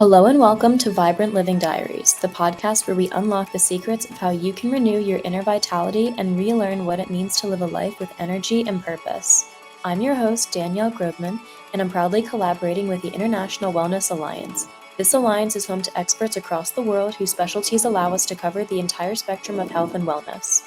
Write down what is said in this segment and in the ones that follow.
Hello and welcome to Vibrant Living Diaries, the podcast where we unlock the secrets of how you can renew your inner vitality and relearn what it means to live a life with energy and purpose. I'm your host, Danielle Grobman, and I'm proudly collaborating with the International Wellness Alliance. This alliance is home to experts across the world whose specialties allow us to cover the entire spectrum of health and wellness.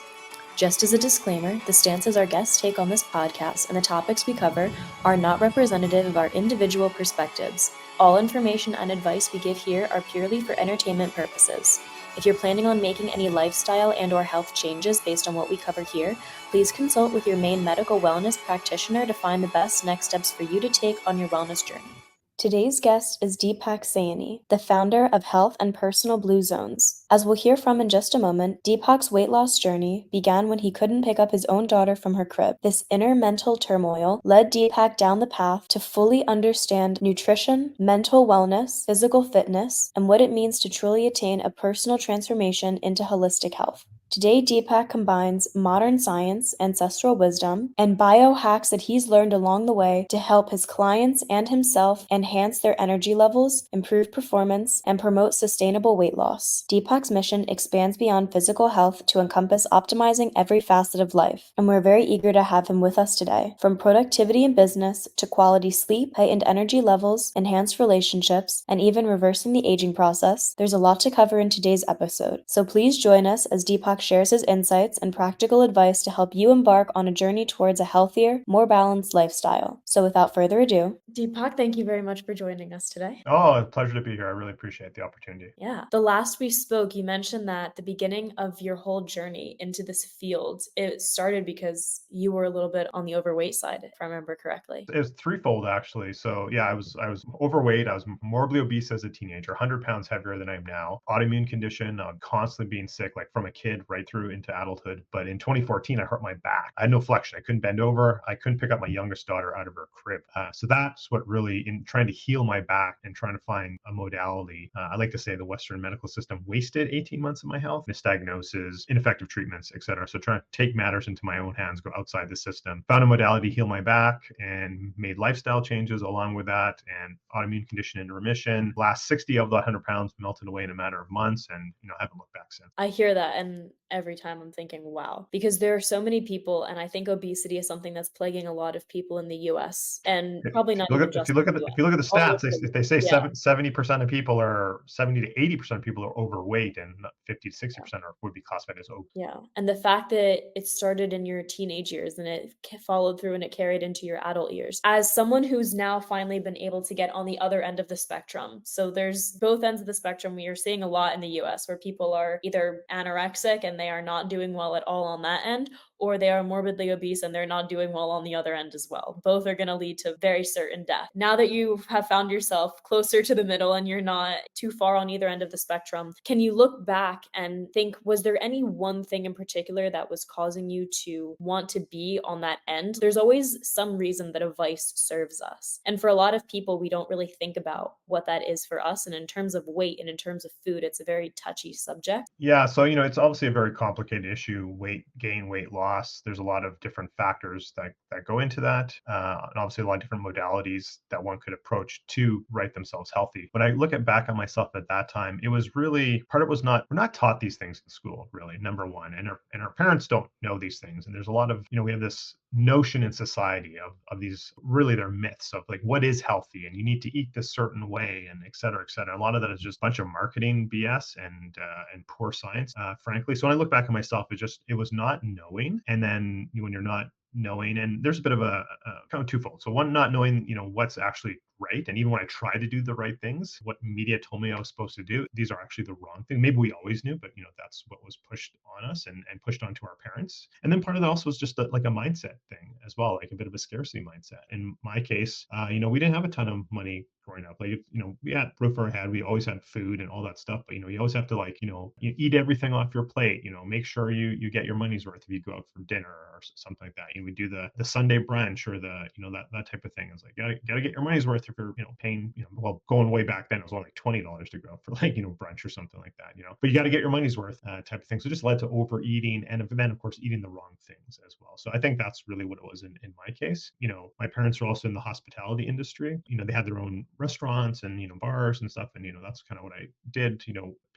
Just as a disclaimer, the stances our guests take on this podcast and the topics we cover are not representative of our individual perspectives. All information and advice we give here are purely for entertainment purposes. If you're planning on making any lifestyle and/or health changes based on what we cover here, please consult with your main medical wellness practitioner to find the best next steps for you to take on your wellness journey. Today's guest is Deepak Saini, the founder of Health and Personal Blue Zones. As we'll hear from in just a moment, Deepak's weight loss journey began when he couldn't pick up his own daughter from her crib. This inner mental turmoil led Deepak down the path to fully understand nutrition, mental wellness, physical fitness, and what it means to truly attain a personal transformation into holistic health. Today, Deepak combines modern science, ancestral wisdom, and biohacks that he's learned along the way to help his clients and himself enhance their energy levels, improve performance, and promote sustainable weight loss. Deepak's mission expands beyond physical health to encompass optimizing every facet of life, and we're very eager to have him with us today. From productivity in business to quality sleep, heightened energy levels, enhanced relationships, and even reversing the aging process, there's a lot to cover in today's episode. So please join us as Deepak shares his insights and practical advice to help you embark on a journey towards a healthier, more balanced lifestyle. So without further ado, Deepak, thank you very much for joining us today. Oh, a pleasure to be here. I really appreciate the opportunity. Yeah. The last we spoke, you mentioned that the beginning of your whole journey into this field, it started because you were a little bit on the overweight side, if I remember correctly. It was threefold actually. So yeah, I was overweight. I was morbidly obese as a teenager, 100 pounds heavier than I am now. Autoimmune condition, constantly being sick, like from a kid right through into adulthood. But in 2014, I hurt my back. I had no flexion. I couldn't bend over. I couldn't pick up my youngest daughter out of her crib. So that's what really, in trying to heal my back and trying to find a modality, I like to say the Western medical system wasted 18 months of my health, misdiagnosis, ineffective treatments, etc. So trying to take matters into my own hands, go outside the system. Found a modality, heal my back, and made lifestyle changes along with that, and autoimmune condition in remission. Last 60 of the 100 pounds melted away in a matter of months, and haven't looked back since. I hear that, and every time I'm thinking, wow, because there are so many people, and I think obesity is something that's plaguing a lot of people in the US, and probably not even just If you look at the the, US. if you look at the All stats, over. they say Yeah. 70% of people are 70 to 80% of people are overweight, and 50 to 60% would be classified as obese. Yeah, and the fact that it started in your teenage years and it followed through and it carried into your adult years. As someone who's now finally been able to get on the other end of the spectrum, so there's both ends of the spectrum. We are seeing a lot in the US where people are either anorexic and they are not doing well at all on that end, or they are morbidly obese and they're not doing well on the other end as well. Both are going to lead to very certain death. Now that you have found yourself closer to the middle and you're not too far on either end of the spectrum, can you look back and think, was there any one thing in particular that was causing you to want to be on that end? There's always some reason that a vice serves us. And for a lot of people, we don't really think about what that is for us. And in terms of weight and in terms of food, it's a very touchy subject. Yeah, so it's obviously a very complicated issue. Weight gain, weight loss. There's a lot of different factors that go into that, and obviously a lot of different modalities that one could approach to write themselves healthy. When I look back on myself at that time, it was really part of it was not we're not taught these things in school, really. Number one, and our parents don't know these things, and there's a lot of we have this notion in society of these really they're myths of like what is healthy and you need to eat this certain way and et cetera, et cetera. A lot of that is just a bunch of marketing BS and poor science, frankly. So when I look back at myself, it was not knowing, and then when you're not knowing, and there's a bit of a kind of twofold. So one, not knowing what's actually right, and even when I try to do the right things, what media told me I was supposed to do, these are actually the wrong thing. Maybe we always knew, but that's what was pushed on us and pushed onto our parents. And then part of that also was just like a mindset thing as well, like a bit of a scarcity mindset. In my case, we didn't have a ton of money growing up. Like, we had roof over our head, we always had food and all that stuff, but you always have to you eat everything off your plate. Make sure you get your money's worth if you go out for dinner or something like that. We do the Sunday brunch or the that type of thing. It's like gotta get your money's worth if you're paying well, going way back then it was only like $20 to go for brunch or something like that. But you got to get your money's worth, type of thing. So it just led to overeating, and then of course eating the wrong things as well. So I think that's really what it was in my case. My parents were also in the hospitality industry. They had their own restaurants and, bars and stuff. And, that's kind of what I did,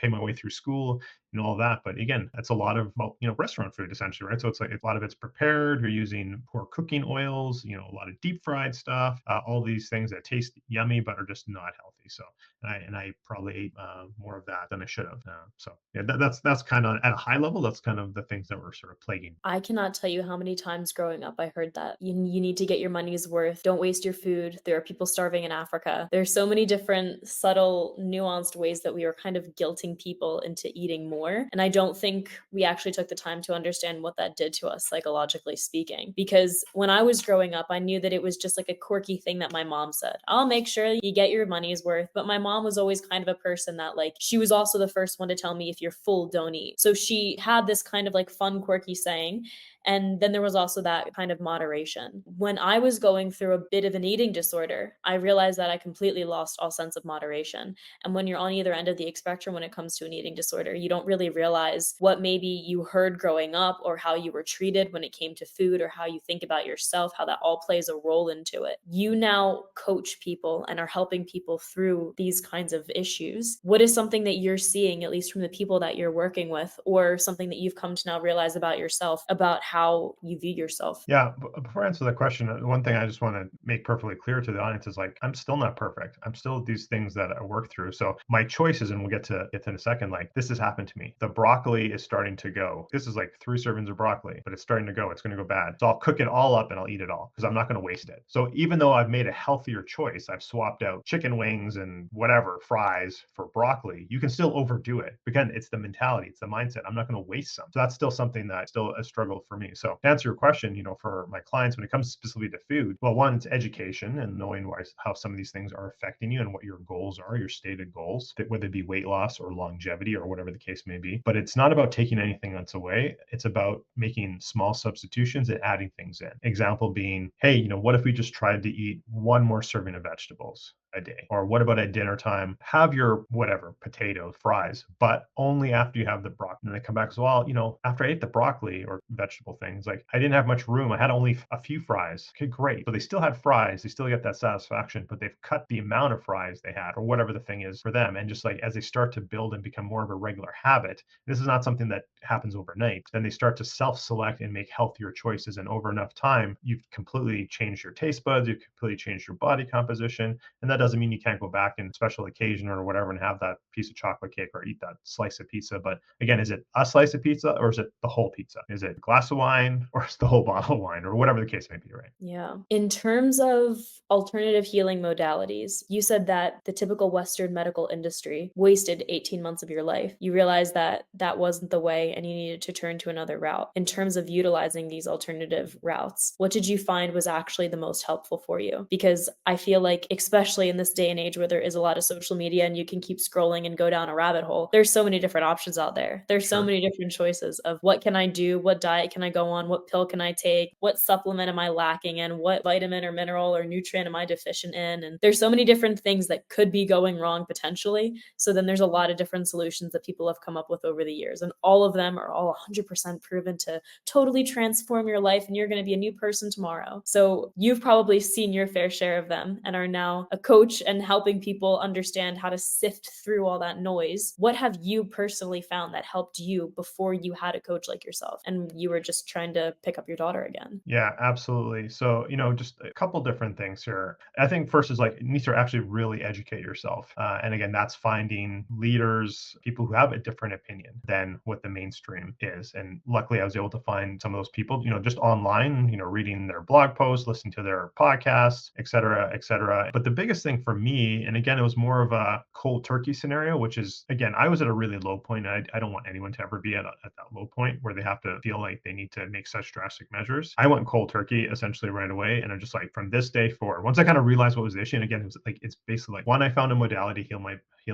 pay my way through school and all that. But again, that's a lot of, well, restaurant food essentially, right? So it's like a lot of it's prepared. You're using poor cooking oils, a lot of deep fried stuff, all these things that taste yummy but are just not healthy. So I probably ate more of that than I should have. So yeah, that's kind of at a high level. That's kind of the things that were sort of plaguing. I cannot tell you how many times growing up I heard that. You need to get your money's worth. Don't waste your food. There are people starving in Africa. There's so many different subtle, nuanced ways that we were kind of guilting people into eating more. And I don't think we actually took the time to understand what that did to us, psychologically speaking. Because when I was growing up, I knew that it was just like a quirky thing that my mom said. I'll make sure you get your money's worth. But my mom was always kind of a person that, like, she was also the first one to tell me, if you're full, don't eat. So she had this kind of like fun, quirky saying. And then there was also that kind of moderation. When I was going through a bit of an eating disorder, I realized that I completely lost all sense of moderation. And when you're on either end of the spectrum when it comes to an eating disorder, you don't really realize what maybe you heard growing up or how you were treated when it came to food or how you think about yourself, how that all plays a role into it. You now coach people and are helping people through these kinds of issues. What is something that you're seeing, at least from the people that you're working with, or something that you've come to now realize about yourself, about how you view yourself? Yeah, before I answer the question, one thing I just want to make perfectly clear to the audience is, like, I'm still not perfect. I'm still these things that I work through. So my choices, and we'll get to in a second, like, this has happened to me. The broccoli is starting to go. This is like 3 servings of broccoli, but it's starting to go. It's going to go bad. So I'll cook it all up and I'll eat it all because I'm not going to waste it. So even though I've made a healthier choice, I've swapped out chicken wings and whatever fries for broccoli, you can still overdo it. Again, it's the mentality, it's the mindset. I'm not going to waste some. So that's still something that's still a struggle for me. So to answer your question, for my clients, when it comes specifically to food, well, one, it's education and knowing how some of these things are affecting you and what your goals are, your stated goals, whether it be weight loss or longevity or whatever the case may be. But it's not about taking anything else away. It's about making small substitutions and adding things in. Example being, hey, what if we just tried to eat one more serving of vegetables a day? Or what about at dinner time, have your whatever, potatoes, fries, but only after you have the broccoli. And they come back as well, after I ate the broccoli or vegetable things, like, I didn't have much room. I had only a few fries. Okay, great. So they still had fries. They still get that satisfaction, but they've cut the amount of fries they had or whatever the thing is for them. And just like as they start to build and become more of a regular habit, this is not something that happens overnight. Then they start to self-select and make healthier choices. And over enough time, you've completely changed your taste buds. You've completely changed your body composition. And that doesn't mean you can't go back in special occasion or whatever and have that piece of chocolate cake or eat that slice of pizza. But again, is it a slice of pizza or is it the whole pizza? Is it a glass of wine or is it the whole bottle of wine or whatever the case may be, right? Yeah. In terms of alternative healing modalities, you said that the typical Western medical industry wasted 18 months of your life. You realized that that wasn't the way and you needed to turn to another route. In terms of utilizing these alternative routes, what did you find was actually the most helpful for you? Because I feel like, especially in this day and age where there is a lot of social media and you can keep scrolling and go down a rabbit hole, there's so many different options out there. There's so Sure. many different choices of what can I do? What diet can I go on? What pill can I take? What supplement am I lacking in? What vitamin or mineral or nutrient am I deficient in? And there's so many different things that could be going wrong potentially. So then there's a lot of different solutions that people have come up with over the years. And all of them are all 100% proven to totally transform your life and you're going to be a new person tomorrow. So you've probably seen your fair share of them and are now a coach and helping people understand how to sift through all that noise. What have you personally found that helped you before you had a coach like yourself and you were just trying to pick up your daughter again? Yeah, absolutely. So, just a couple different things here. I think first is, like, you need to actually really educate yourself. And again, that's finding leaders, people who have a different opinion than what the mainstream is. And luckily, I was able to find some of those people, just online, reading their blog posts, listening to their podcasts, et cetera, et cetera. But the biggest thing for me, and again, it was more of a cold turkey scenario, which is, again, I was at a really low point. I don't want anyone to ever be at that low point where they have to feel like they need to make such drastic measures. I went cold turkey essentially right away. And I'm just like, from this day forward, once I kind of realized what was the issue, and again, it was like, it's basically like, one, I found a modality to heal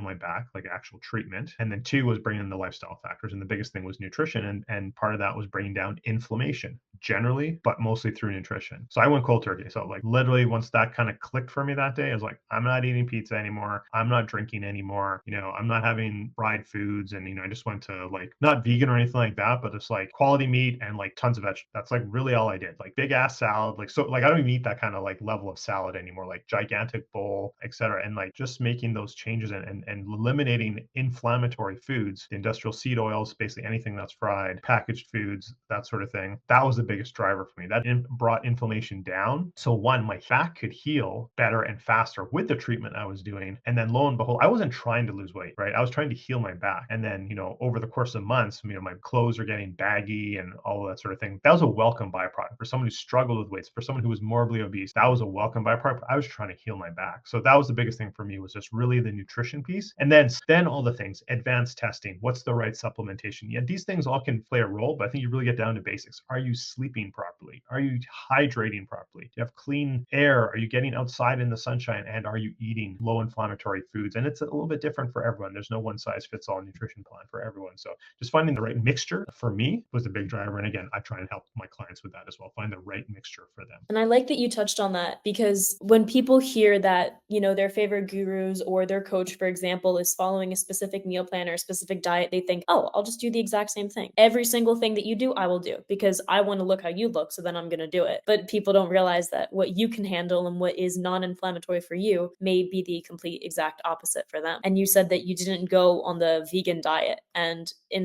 my back, like actual treatment. And then two was bringing in the lifestyle factors. And the biggest thing was nutrition. And part of that was bringing down inflammation, generally, but mostly through nutrition. So I went cold turkey. So like literally once that kind of clicked for me that day, I was like, I'm not eating pizza anymore. I'm not drinking anymore. I'm not having fried foods. And, I just went to like not vegan or anything like that, but just like quality meat and like tons of vegetables. That's like really all I did. Like big ass salad. Like, so like I don't even eat that kind of like level of salad anymore, like gigantic bowl, etc. And like just making those changes and eliminating inflammatory foods, the industrial seed oils, basically anything that's fried, packaged foods, that sort of thing. That was the biggest driver for me. That brought inflammation down. So one, my back could heal better and faster with the treatment I was doing. And then lo and behold, I wasn't trying to lose weight, right? I was trying to heal my back. And then, over the course of months, my clothes are getting baggy and all of that sort of thing. That was a welcome byproduct for someone who struggled with weights, for someone who was morbidly obese. That was a welcome byproduct. I was trying to heal my back. So that was the biggest thing for me, was just really the nutrition piece. And then all the things, advanced testing, what's the right supplementation? Yeah, these things all can play a role, but I think you really get down to basics. Are you sleeping properly? Are you hydrating properly? Do you have clean air? Are you getting outside in the sunshine? And are you eating low inflammatory foods? And it's a little bit different for everyone. There's no one size fits all nutrition plan for everyone. So just finding the right mixture for me was the big driver. And again, I try and help my clients with that as well, find the right mixture for them. And I like that you touched on that, because when people hear that, their favorite gurus or their coach, for example, is following a specific meal plan or a specific diet, they think, oh, I'll just do the exact same thing. Every single thing that you do, I will do, because I want to look how you look. So then I'm going to do it. But people don't realize that what you can handle and what is non-inflammatory for you may be the complete exact opposite for them. And you said that you didn't go on the vegan diet. And in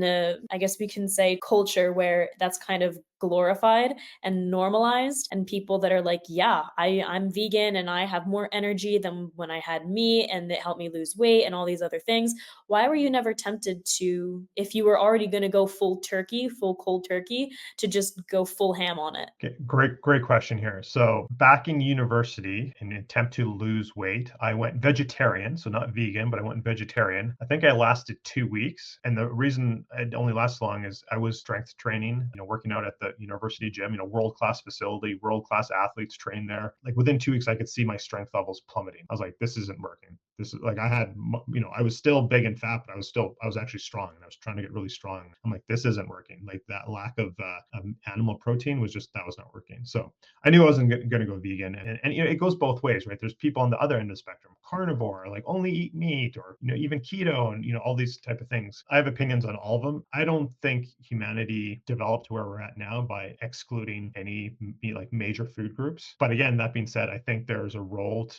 I guess we can say, culture where that's kind of glorified and normalized, and people that are like, yeah, I'm vegan and I have more energy than when I had meat and it helped me lose weight and all these other things. Why were you never tempted to, if you were already going to go full cold turkey, to just go full ham on it? Okay, great question here. So back in university, in an attempt to lose weight, I went vegetarian, so not vegan, but I went vegetarian. I think I lasted 2 weeks, and the reason it only lasted long is I was strength training, working out at the university gym, world-class facility, world-class athletes train there. Like within 2 weeks, I could see my strength levels plummeting. I was like, this isn't working. This is like, I had, I was still big and fat, but I was actually strong, and I was trying to get really strong. I'm like, this isn't working. Like that lack of animal protein that was not working. So I knew I wasn't going to go vegan, and it goes both ways, right? There's people on the other end of the spectrum, carnivore, like only eat meat, or even keto, and all these type of things. I have opinions on all of them. I don't think humanity developed to where we're at now by excluding any like major food groups. But again, that being said, I think there's a role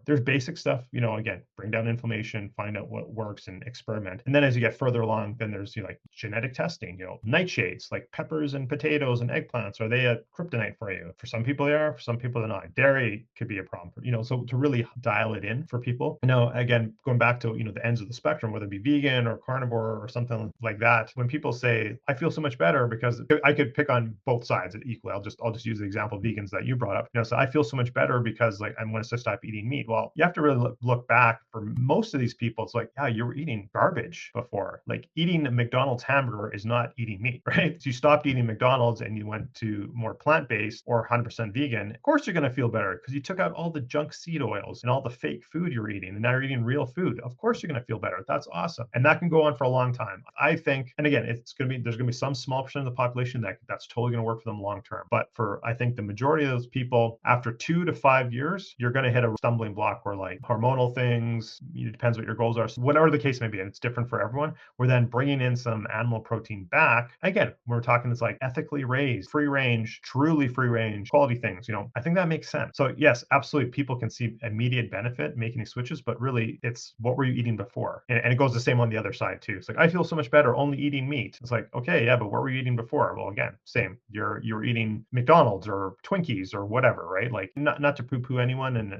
there's basic stuff, again, bring down inflammation, find out what works, and experiment. And then as you get further along, then there's like genetic testing, nightshades like peppers and potatoes and eggplants. Are they a kryptonite for you? For some people they are, for some people they're not. Dairy could be a problem so to really dial it in for people. Again, going back to the ends of the spectrum, whether it be vegan or carnivore or something like that, when people say I feel so much better, because I could pick on both sides equally. I'll just use the example of vegans that you brought up. So I feel so much better because like I'm going to stop eating meat. Well, you have to really look back. For most of these people, it's like, yeah, you were eating garbage before. Like eating a McDonald's hamburger is not eating meat, right? So you stopped eating McDonald's and you went to more plant-based or 100% vegan. Of course you're going to feel better because you took out all the junk seed oils and all the fake food you're eating, and now you're eating real food. Of course you're going to feel better. That's awesome. And that can go on for a long time. I think, and again, there's going to be some small percent of the population that's totally going to work for them long term. But for, I think, the majority of those people, after 2 to 5 years, you're going to hit a stumbling block where like hormonal things, it depends what your goals are. So whatever the case may be, and it's different for everyone, we're then bringing in some animal protein back. Again, we're talking, it's like ethically raised, free range, truly free range, quality things. I think that makes sense. So yes, absolutely, people can see immediate benefit making these switches, but really it's what were you eating before? And it goes the same on the other side too. It's like, I feel so much better only eating meat. It's like, okay, yeah, but what were you eating before? Well, again, same. You're eating McDonald's or Twinkies or whatever, right? Like not to poo-poo anyone, and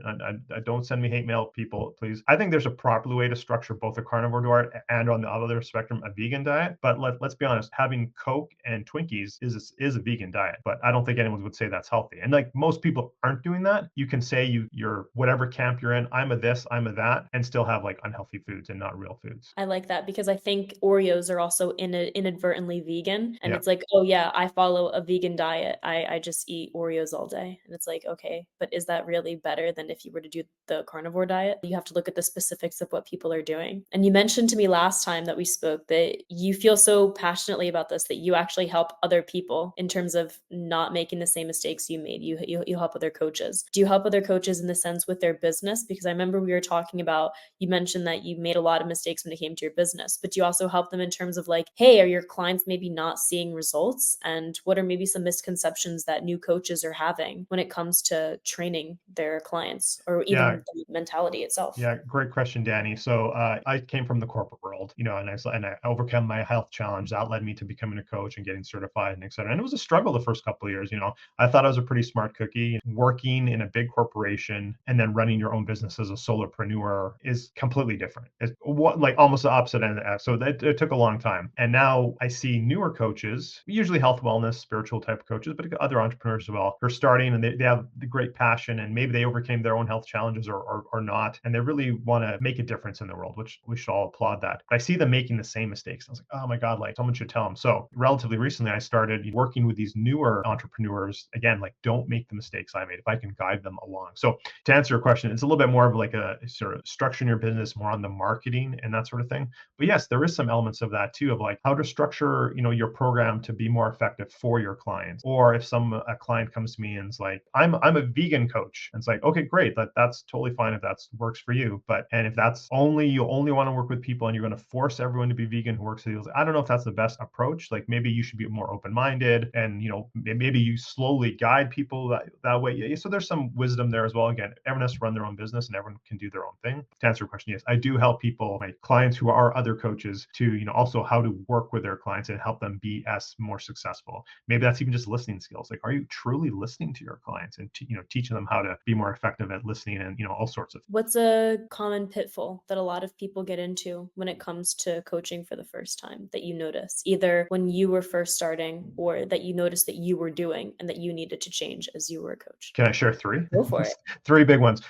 I don't send me hate mail, people, please. I think there's a proper way to structure both a carnivore diet and, on the other spectrum, a vegan diet. But let's be honest, having Coke and Twinkies is a vegan diet, but I don't think anyone would say that's healthy. And like most people aren't doing that. You can say you're whatever camp you're in. I'm I'm a this, I'm a that, and still have like unhealthy foods and not real foods. I like that because I think Oreos are also inadvertently vegan, and Yeah. it's like, "Oh, yeah, I follow a vegan diet. I just eat Oreos all day." And it's like, "Okay, but is that really better than if you were to do the carnivore diet?" You have to look at the specifics of what people are doing. And you mentioned to me last time that we spoke that you feel so passionately about this that you actually help other people in terms of not making the same mistakes you made. You help other coaches. Do you help other coaches in the sense with their business? Because I remember we were talking about, you mentioned that you made a lot of mistakes when it came to your business, but you also help them in terms of like, hey, are your clients maybe not seeing results? And what are maybe some misconceptions that new coaches are having when it comes to training their clients or Yeah. even the mentality itself? Yeah, great question, Danny. So I came from the corporate world, and I overcome my health challenge. That led me to becoming a coach and getting certified and et cetera. And it was a struggle the first couple of years. I thought I was a pretty smart cookie. Working in a big corporation and then running your own business as a solopreneur is completely different. It's what like almost the opposite end. So it took a long time. And now I see newer coaches, usually health, wellness, spiritual type of coaches, but other entrepreneurs as well, who are starting and they have the great passion and maybe they overcame their own health challenges or not. And they really want to make a difference in the world, which we should all applaud that. But I see them making the same mistakes. I was like, oh my God, like someone should tell them. So relatively recently, I started working with these newer entrepreneurs. Again, like don't make the mistakes I made if I can guide them along. So to answer your question, it's a little bit more of like a sort of structuring your business more on the marketing and that sort of thing. But yes, there is some elements of that too, of like how to structure, your program to be more effective for your clients. Or if a client comes to me and is like, I'm a vegan coach. And it's like, okay, great. That's totally fine if that works for you. And if that's you only want to work with people and you're going to force everyone to be vegan who works with you, I don't know if that's the best approach. Like maybe you should be more open-minded and, maybe you slowly guide people that way. Yeah, so there's some wisdom there as well. Again, everyone has to run their own business and everyone can do their own thing. To answer your question, yes, I do help people, my clients who are other coaches to, also how to work with their clients and help them be as more successful. Maybe that's even just listening skills. Like, are you truly listening to your clients and, teaching them how to be more effective at listening and, all sorts of. What's a common pitfall that a lot of people get into when it comes to coaching for the first time that you notice, either when you were first starting or that you noticed that you were doing and that you needed to change as you were a coach? Can I share three? Go for it. Three big ones.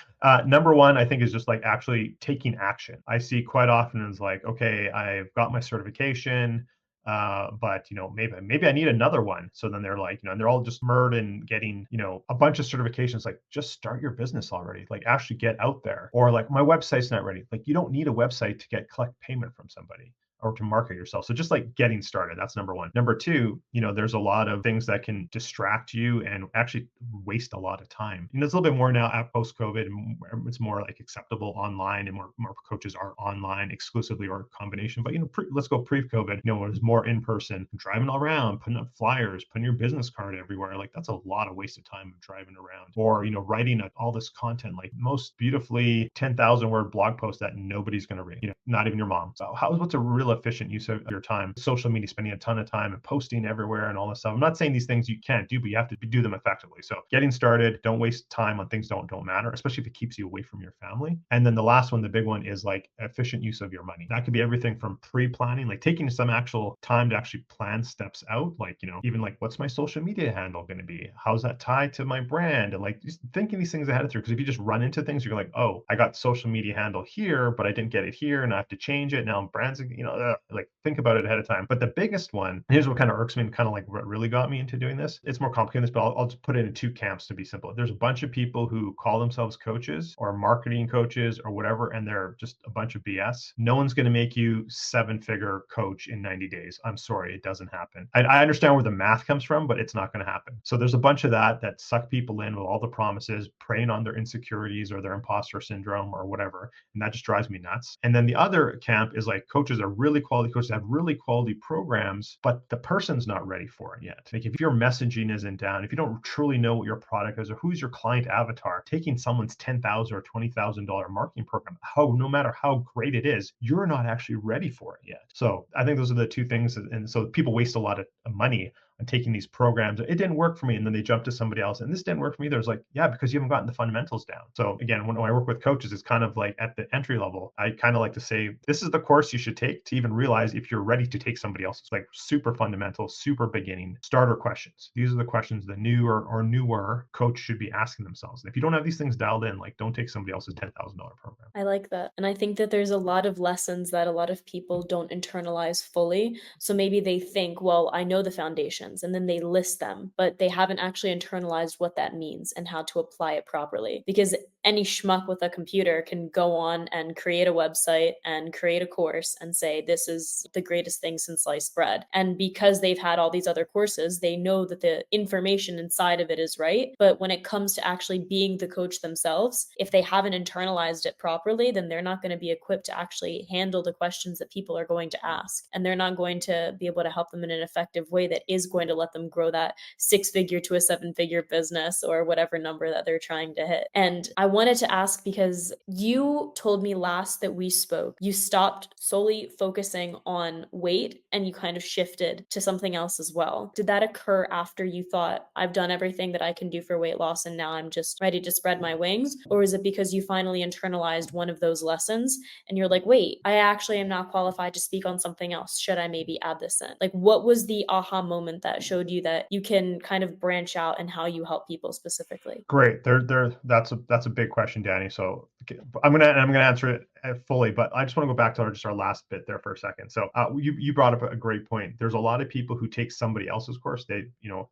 Number one, I think, is just like actually taking action. I see quite often is like, okay, I've got my certification, but maybe I need another one. So then they're like, and they're all just murred and getting, a bunch of certifications. Like, just start your business already. Like, actually get out there. Or like, my website's not ready. Like, you don't need a website to collect payment from somebody or to market yourself. So just like getting started, that's number one. Number two, there's a lot of things that can distract you and actually waste a lot of time. It's a little bit more now at post COVID. It's more like acceptable online and more coaches are online exclusively or a combination. But, let's go pre-COVID, it was more in person, driving all around, putting up flyers, putting your business card everywhere. Like that's a lot of wasted time of driving around or, writing all this content, like most beautifully 10,000 word blog post that nobody's going to read, not even your mom. So what's a real efficient use of your time? Social media, spending a ton of time and posting everywhere and all this stuff. I'm not saying these things you can't do, but you have to do them effectively. So getting started, don't waste time on things that don't matter, especially if it keeps you away from your family. And then the last one, the big one, is like efficient use of your money. That could be everything from pre-planning, like taking some actual time to actually plan steps out, like, even like what's my social media handle going to be? How's that tied to my brand? And like just thinking these things ahead of time. Because if you just run into things, you're like, oh, I got social media handle here, but I didn't get it here and I have to change it. Now I'm branding, like think about it ahead of time. But the biggest one, here's what kind of irks me and kind of like what really got me into doing this. It's more complicated than this, but I'll just put it in two camps to be simple. There's a bunch of people who call themselves coaches or marketing coaches or whatever, and they're just a bunch of BS. No one's going to make you 7-figure coach in 90 days. I'm sorry, it doesn't happen. I understand where the math comes from, but it's not going to happen. So there's a bunch of that suck people in with all the promises, preying on their insecurities or their imposter syndrome or whatever. And that just drives me nuts. And then the other camp is like coaches are really quality coaches, have really quality programs, but the person's not ready for it yet. Like if your messaging isn't down, if you don't truly know what your product is or who's your client avatar, taking someone's $10,000 or $20,000 marketing program, no matter how great it is, you're not actually ready for it yet. So I think those are the two things. And so people waste a lot of money I'm taking these programs. It didn't work for me. And then they jump to somebody else and this didn't work for me. There's like, yeah, because you haven't gotten the fundamentals down. So again, when I work with coaches, it's kind of like at the entry level, I kind of like to say, this is the course you should take to even realize if you're ready to take somebody else's, like super fundamental, super beginning starter questions. These are the questions the new or newer coach should be asking themselves. And if you don't have these things dialed in, like don't take somebody else's $10,000 program. I like that. And I think that there's a lot of lessons that a lot of people don't internalize fully. So maybe they think, well, I know the foundations, and then they list them, but they haven't actually internalized what that means and how to apply it properly. Because any schmuck with a computer can go on and create a website and create a course and say, this is the greatest thing since sliced bread. And because they've had all these other courses, they know that the information inside of it is right. But when it comes to actually being the coach themselves, if they haven't internalized it properly, then they're not going to be equipped to actually handle the questions that people are going to ask. And they're not going to be able to help them in an effective way that is going to let them grow that 6-figure to a 7-figure business or whatever number that they're trying to hit. And I wanted to ask, because you told me last that we spoke, you stopped solely focusing on weight and you kind of shifted to something else as well. Did that occur after you thought, I've done everything that I can do for weight loss and now I'm just ready to spread my wings? Or is it because you finally internalized one of those lessons and you're like, wait, I actually am not qualified to speak on something else. Should I maybe add this in? Like, what was the aha moment that showed you that you can kind of branch out in how you help people specifically? Great. That's a big question, Danny. So I'm gonna answer it fully, but I just want to go back to our last bit there for a second. So you brought up a great point. There's a lot of people who take somebody else's course. They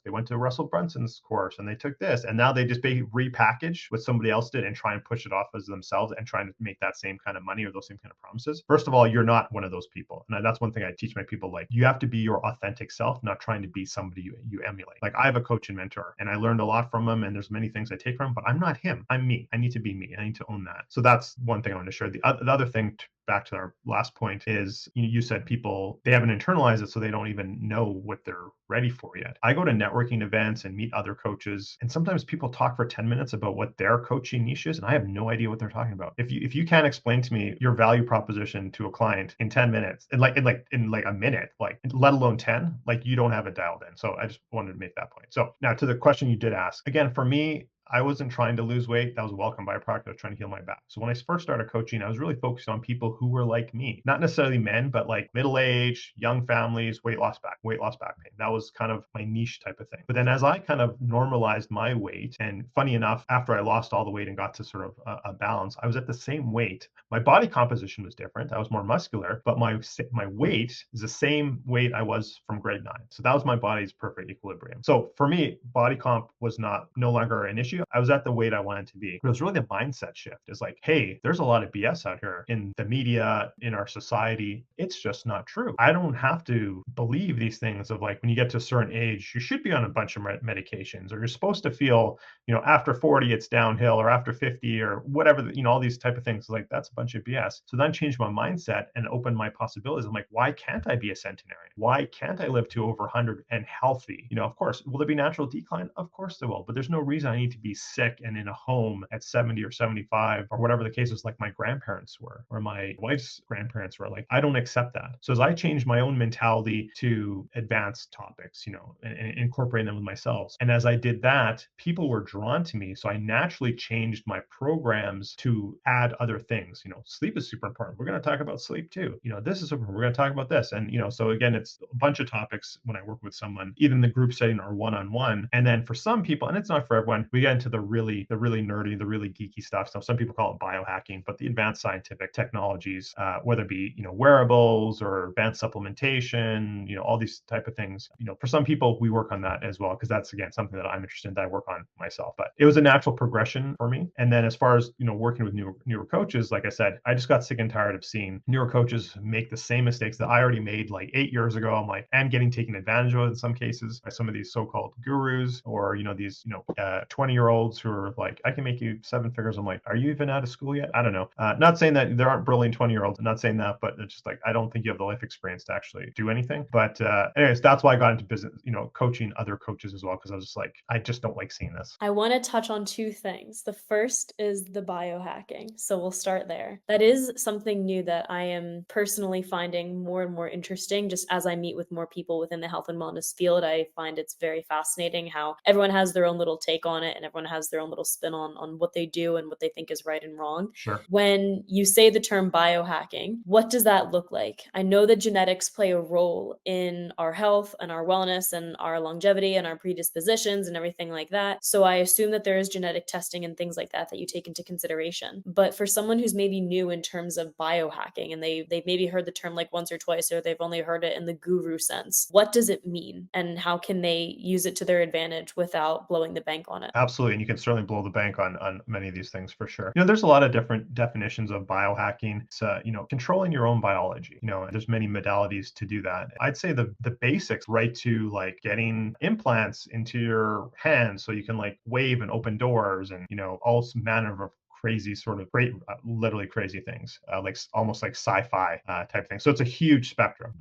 went to Russell Brunson's course and they took this, and now they just repackage what somebody else did and try and push it off as themselves and trying to make that same kind of money or those same kind of promises. First of all, you're not one of those people, and that's one thing I teach my people. Like, you have to be your authentic self, not trying to be somebody you emulate. Like, I have a coach and mentor, and I learned a lot from him, and there's many things I take from him, but I'm not him. I'm me. I need to be me. I need to own that. So that's one thing I want to share. The other thing, back to our last point, is you said people, they haven't internalized it, so they don't even know what they're ready for yet. I go to networking events and meet other coaches, and sometimes people talk for 10 minutes about what their coaching niche is, and I have no idea what they're talking about. If you can't explain to me your value proposition to a client in 10 minutes, in a minute, like, let alone 10, like, you don't have it dialed in. So I just wanted to make that point. So now to the question you did ask. Again, for me, I wasn't trying to lose weight. That was a welcome byproduct. I was trying to heal my back. So when I first started coaching, I was really focused on people who were like me, not necessarily men, but like middle-aged, young families, weight loss back pain. That was kind of my niche type of thing. But then as I kind of normalized my weight, and funny enough, after I lost all the weight and got to sort of a balance, I was at the same weight. My body composition was different. I was more muscular, but my weight is the same weight I was from grade 9. So that was my body's perfect equilibrium. So for me, body comp was no longer an issue. I was at the weight I wanted to be. But it was really the mindset shift. It's like, hey, there's a lot of BS out here in the media, in our society. It's just not true. I don't have to believe these things of like, when you get to a certain age, you should be on a bunch of medications, or you're supposed to feel, after 40, it's downhill, or after 50, or whatever, all these type of things. Like, that's a bunch of BS. So then change my mindset and open my possibilities. I'm like, why can't I be a centenarian? Why can't I live to over 100 and healthy? Of course, will there be natural decline? Of course there will, but there's no reason I need to be sick and in a home at 70 or 75 or whatever the case is, like my grandparents were, or my wife's grandparents were. Like, I don't accept that. So as I changed my own mentality to advanced topics, and incorporating them with myself, and as I did that, people were drawn to me. So I naturally changed my programs to add other things. Sleep is super important. We're going to talk about sleep too. This is super important. We're going to talk about this. And, so again, it's a bunch of topics when I work with someone, either in the group setting or one-on-one. And then for some people, and it's not for everyone, we get into the really nerdy, the really geeky stuff. So some people call it biohacking, but the advanced scientific technologies, whether it be, wearables or advanced supplementation, all these type of things, for some people, we work on that as well, because that's, again, something that I'm interested in, that I work on myself. But it was a natural progression for me. And then as far as, working with newer coaches, like I said, I just got sick and tired of seeing newer coaches make the same mistakes that I already made like 8 years ago. I'm like, and getting taken advantage of in some cases by some of these so-called gurus, or, these, 20-year-old 20-year-olds who are like, I can make you 7 figures. I'm like, are you even out of school yet? I don't know. Not saying that there aren't brilliant 20-year-olds. I'm not saying that, but it's just like, I don't think you have the life experience to actually do anything. But anyways, that's why I got into business, coaching other coaches as well, because I was just like, I just don't like seeing this. I want to touch on two things. The first is the biohacking. So we'll start there. That is something new that I am personally finding more and more interesting. Just as I meet with more people within the health and wellness field, I find it's very fascinating how everyone has their own little take on it and everyone has their own little spin on what they do and what they think is right and wrong. Sure. When you say the term biohacking, what does that look like? I know that genetics play a role in our health and our wellness and our longevity and our predispositions and everything like that. So I assume that there is genetic testing and things like that you take into consideration. But for someone who's maybe new in terms of biohacking and they've maybe heard the term like once or twice, or they've only heard it in the guru sense, what does it mean and how can they use it to their advantage without blowing the bank on it? Absolutely. And you can certainly blow the bank on many of these things for sure. There's a lot of different definitions of biohacking. It's, controlling your own biology, and there's many modalities to do that. I'd say the basics, right, to like getting implants into your hands so you can like wave and open doors and, all manner of crazy sort of great, literally crazy things, like almost like sci-fi type thing. So it's a huge spectrum.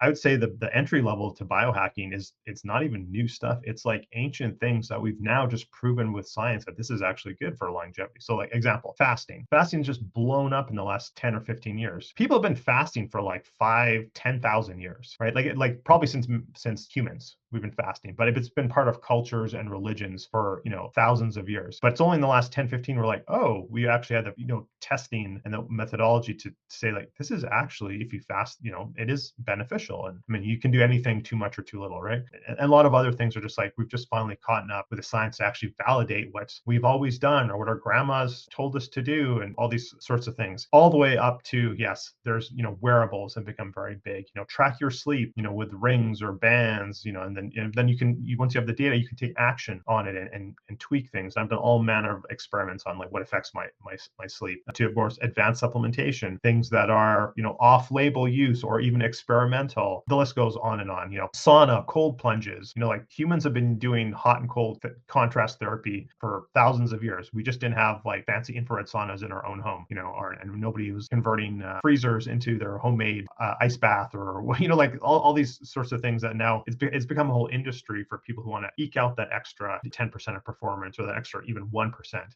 I would say the entry level to biohacking it's not even new stuff. It's like ancient things that we've now just proven with science that this is actually good for longevity. So like example, fasting. Fasting's just blown up in the last 10 or 15 years. People have been fasting for like 10,000 years, right? Like probably since humans we've been fasting, but it's been part of cultures and religions for, thousands of years. But it's only in the last 10, 15 we're like, oh, we actually had the, testing and the methodology to say like, this is actually, if you fast, it is beneficial. And I mean, you can do anything too much or too little, right? And a lot of other things are just like, we've just finally caught up with the science to actually validate what we've always done or what our grandmas told us to do and all these sorts of things, all the way up to, yes, there's, wearables have become very big, track your sleep, with rings or bands, and then once you have the data, you can take action on it and tweak things. I've done all manner of experiments on like what affects my sleep, to of course advanced supplementation, things that are, off-label use or even experimental. The list goes on and on. Sauna, cold plunges, like humans have been doing hot and cold contrast therapy for thousands of years. We just didn't have like fancy infrared saunas in our own home, and nobody was converting freezers into their homemade ice bath or, like all these sorts of things that now it's become a whole industry for people who want to eke out that extra 10% of performance or that extra even 1%.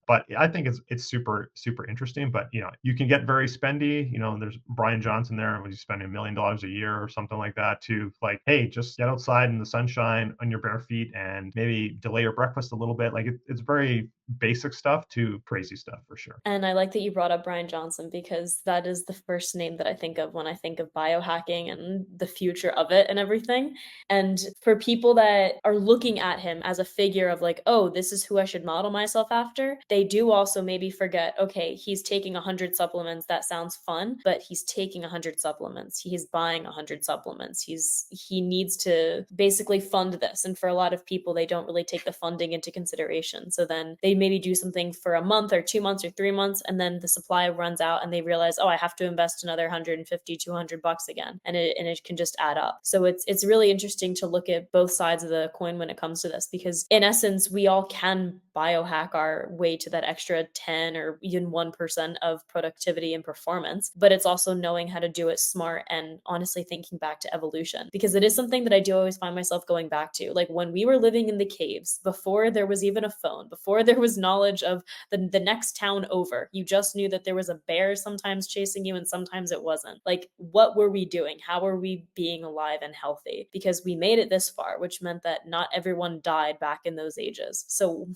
But I think it's super, super interesting. But, you can get very spendy. There's Brian Johnson there, was he spending $1 million a year or something like that to like, hey, just get outside in the sunshine on your bare feet and maybe delay your breakfast a little bit. Like it's very basic stuff to crazy stuff for sure. And I like that you brought up Brian Johnson because that is the first name that I think of when I think of biohacking and the future of it and everything. And for people that are looking at him as a figure of like, oh, this is who I should model myself after, they do also maybe forget, okay, he's taking 100 supplements. That sounds fun, but he's taking 100 supplements. He's buying 100 supplements. He needs to basically fund this. And for a lot of people, they don't really take the funding into consideration. So then they maybe do something for a month or 2 months or 3 months, and then the supply runs out and they realize, oh, I have to invest another 150, $200 again. And it can just add up. So it's really interesting to look at both sides of the coin when it comes to this, because in essence, we all can biohack our way to that extra 10 or even 1% of productivity and performance. But it's also knowing how to do it smart and honestly thinking back to evolution, because it is something that I do always find myself going back to. Like when we were living in the caves, before there was even a phone, before there was knowledge of the next town over, you just knew that there was a bear sometimes chasing you and sometimes it wasn't. Like, what were we doing? How were we being alive and healthy? Because we made it this far, which meant that not everyone died back in those ages. So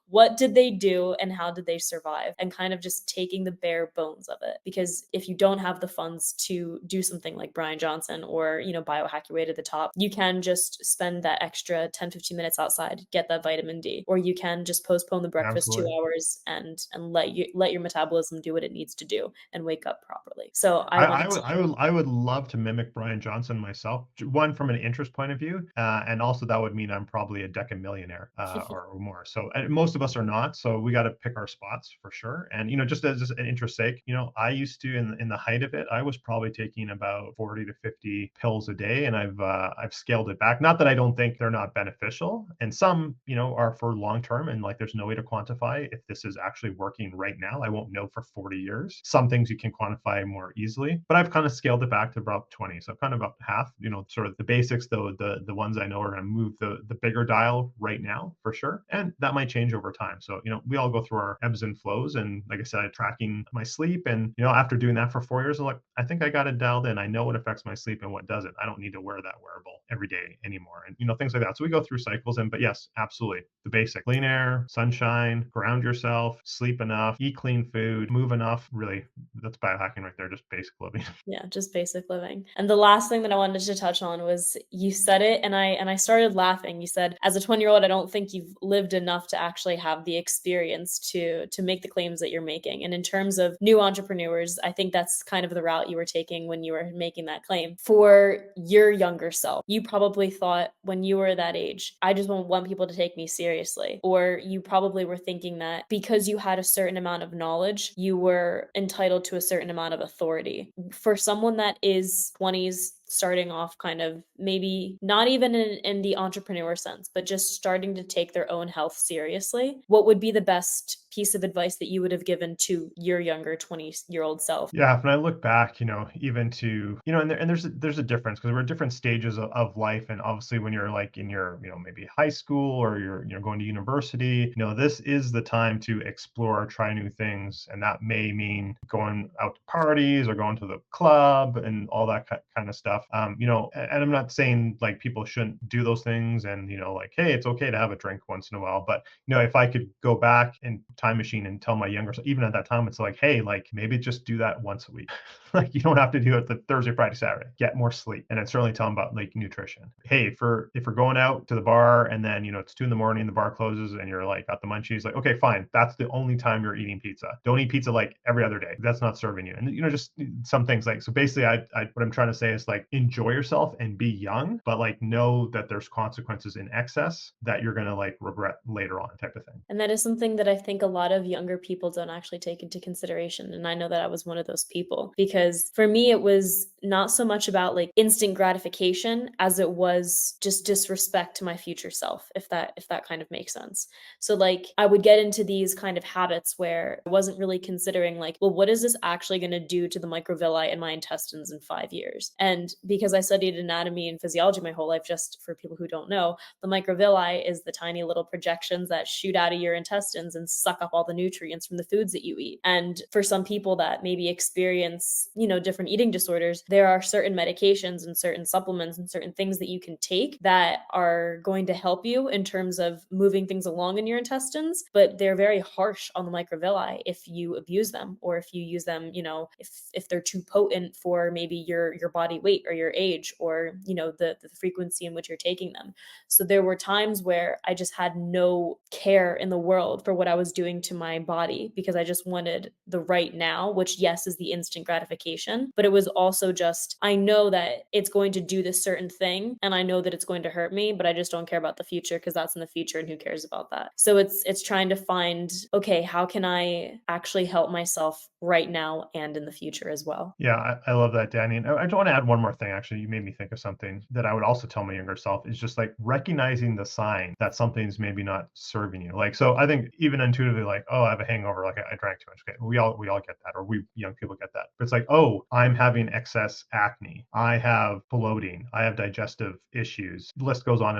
what did they do and how did they survive? And kind of just taking the bare bones of it. Because if you don't have the funds to do something like Brian Johnson or, biohack your way to the top, you can just spend that extra 10, 15 minutes outside, get that vitamin D, or you can just postpone the breakfast Absolutely. 2 hours and let your metabolism do what it needs to do and wake up properly. So I would love to mimic Brian Johnson myself. One, from an interest point of view, and also that would mean I'm probably a decamillionaire or more. So most of us are not. So we got to pick our spots for sure. And just as an interest sake, I used to in the height of it, I was probably taking about 40 to 50 pills a day, and I've scaled it back. Not that I don't think they're not beneficial, and some are for long term, and like there's no way to quantify if this is actually working right now. I won't know for 40 years. Some things you can quantify more easily, but I've kind of scaled it back to about 20. So kind of up half, sort of the basics, though, the ones I know are going to move the bigger dial right now for sure. And that might change over time. So, we all go through our ebbs and flows. And like I said, I'm tracking my sleep. And, after doing that for 4 years, I'm like, I think I got it dialed in. I know what affects my sleep and what doesn't. I don't need to wear that wearable every day anymore. And, things like that. So we go through cycles. But yes, absolutely. The basic clean air, sunshine, ground yourself, sleep enough, eat clean food, move enough. Really, that's biohacking right there, just basic living. Yeah, just basic living. And the last thing that I wanted to touch on was you said it and I started laughing. You said, as a 20-year-old, I don't think you've lived enough to actually have the experience to make the claims that you're making. And in terms of new entrepreneurs, I think that's kind of the route you were taking when you were making that claim. For your younger self, you probably thought when you were that age, I just don't want people to take me seriously. Or you probably were thinking that because you had a certain amount of knowledge, you were entitled to a certain amount of authority. For someone that is 20s, starting off kind of maybe not even in the entrepreneur sense, but just starting to take their own health seriously, what would be the best piece of advice that you would have given to your younger 20-year-old self? Yeah, when I look back, even to, and there's a difference because we're at different stages of life. And obviously when you're like in your, maybe high school or you're going to university, this is the time to explore, try new things. And that may mean going out to parties or going to the club and all that kind of stuff. And I'm not saying like people shouldn't do those things and, like, hey, it's okay to have a drink once in a while. But, if I could go back in time machine and tell my younger self, even at that time, it's like, hey, like maybe just do that once a week. Like you don't have to do it the Thursday, Friday, Saturday. Get more sleep. And it's certainly tell them about like nutrition. Hey, if we're going out to the bar and then, it's 2 a.m, the bar closes and you're like got the munchies, like, okay, fine. That's the only time you're eating pizza. Don't eat pizza like every other day. That's not serving you. And, just some things like, so basically what I'm trying to say is like, enjoy yourself and be young, but like know that there's consequences in excess that you're going to like regret later on type of thing. And that is something that I think a lot of younger people don't actually take into consideration. And I know that I was one of those people because for me, it was not so much about like instant gratification as it was just disrespect to my future self, if that kind of makes sense. So like I would get into these kind of habits where I wasn't really considering like, well, what is this actually going to do to the microvilli in my intestines in 5 years? And because I studied anatomy and physiology my whole life, just for people who don't know, the microvilli is the tiny little projections that shoot out of your intestines and suck up all the nutrients from the foods that you eat. And for some people that maybe experience, different eating disorders, there are certain medications and certain supplements and certain things that you can take that are going to help you in terms of moving things along in your intestines, but they're very harsh on the microvilli if you abuse them or if you use them, if they're too potent for maybe your body weight or your age or, the frequency in which you're taking them. So there were times where I just had no care in the world for what I was doing to my body because I just wanted the right now, which yes, is the instant gratification, but it was also just, I know that it's going to do this certain thing and I know that it's going to hurt me, but I just don't care about the future because that's in the future and who cares about that? So it's trying to find, okay, how can I actually help myself right now and in the future as well? Yeah, I love that, Danny. And I just want to add one more thing. Actually, you made me think of something that I would also tell my younger self is just like recognizing the sign that something's maybe not serving you. Like, so I think even intuitively, like, oh, I have a hangover, like I drank too much. Okay, we all get that, or we young people get that. But it's like, oh, I'm having excess acne. I have bloating. I have digestive issues. The list goes on.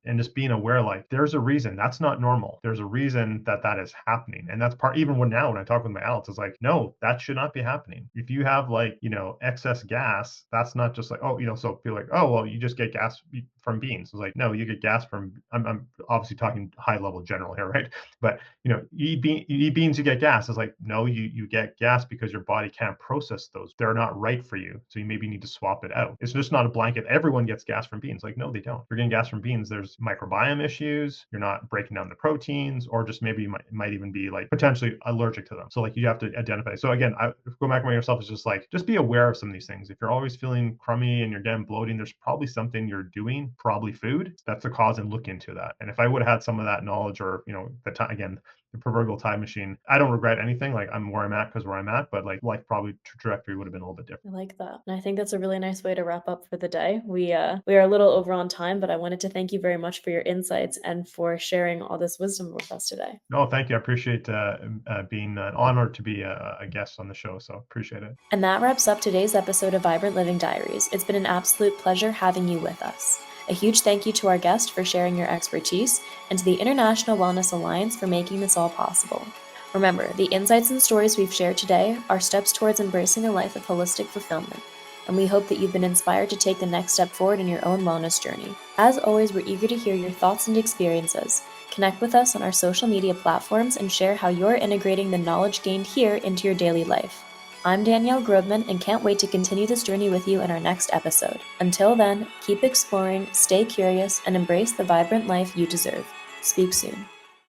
And just being aware, like, there's a reason that's not normal. There's a reason that is happening. And that's part, even now when I talk with my adults, it's like, no, that should not be happening. If you have like, excess gas, that's not just like, oh, so people like, oh, well, you just get gas from beans. It's like, no, you get gas from, I'm obviously talking high level general here, right? But, you eat beans, you get gas. It's like, no, you get gas because your body can't process those. They're not right for you. So you maybe need to swap it out. It's just not a blanket. Everyone gets gas from beans. Like, no, they don't. If you're getting gas from beans, there's microbiome issues. You're not breaking down the proteins, or just maybe you might even be like potentially allergic to them. So like you have to identify. So again, go back to yourself is just like, just be aware of some of these things. If you're always feeling crummy and you're getting bloating, there's probably something you're doing, probably food. That's the cause, and look into that. And if I would have had some of that knowledge or, the time, again, the proverbial time machine, I don't regret anything. Like, I'm where I'm at because where I'm at, but like life probably trajectory would have been a little bit different. I like that. And I think that's a really nice way to wrap up for the day. We are a little over on time, but I wanted to thank you very much for your insights and for sharing all this wisdom with us today. No, thank you. I appreciate being honored to be a guest on the show. So appreciate it. And that wraps up today's episode of Vibrant Living Diaries. It's been an absolute pleasure having you with us. A huge thank you to our guest for sharing your expertise, and to the International Wellness Alliance for making this all possible. Remember, the insights and stories we've shared today are steps towards embracing a life of holistic fulfillment, and we hope that you've been inspired to take the next step forward in your own wellness journey. As always, we're eager to hear your thoughts and experiences. Connect with us on our social media platforms and share how you're integrating the knowledge gained here into your daily life. I'm Danielle Grobman and can't wait to continue this journey with you in our next episode. Until then, keep exploring, stay curious, and embrace the vibrant life you deserve. Speak soon.